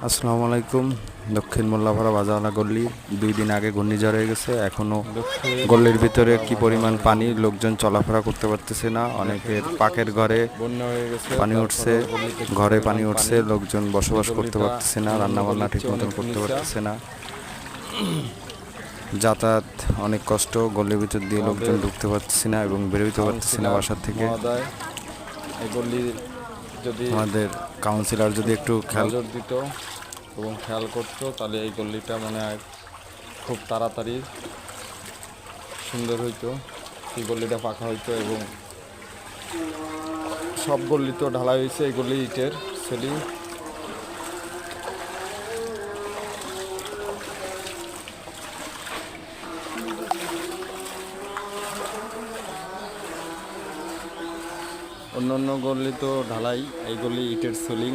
আসসালামু আলাইকুম। দক্ষিণ মোল্লাপাড়া বাজাওয়ালা গল্লি 2 দিন আগে ঘূর্ণিঝড় হয়ে গেছে। এখনো গল্লির ভিতরে কি পরিমাণ পানি, লোকজন চলাফেরা করতে পারতেছে না। অনেকের পাকের ঘরে বন্যা হয়ে গেছে, পানি উঠছে, ঘরে পানি উঠছে, লোকজন বসবাস করতে পারতেছে না, রান্নাবান্না ঠিক মতন করতে পারতেছে না। যাতায়াত অনেক কষ্ট, গল্লির ভিতর দিয়ে লোকজন ঢুকতে পারতেছে না এবং বেরোতে পারতেছে না বাসার থেকে। এই গল্লি যদি আমাদের কাউন্সিলর যদি একটু খেয়াল নজর দিত এবং খেয়াল করতো, তাহলে এই গল্লিটা মনে হয় খুব তাড়াতাড়ি সুন্দর হইতো, এই গল্লিটা পাকা হইতো। এবং সব গল্লি তো ঢালাই হয়েছে, এই গল্লি ইটের সেলিং। অন্য অন্য গল্লি তো ঢালাই, এই গল্লি ইটের সেলিং।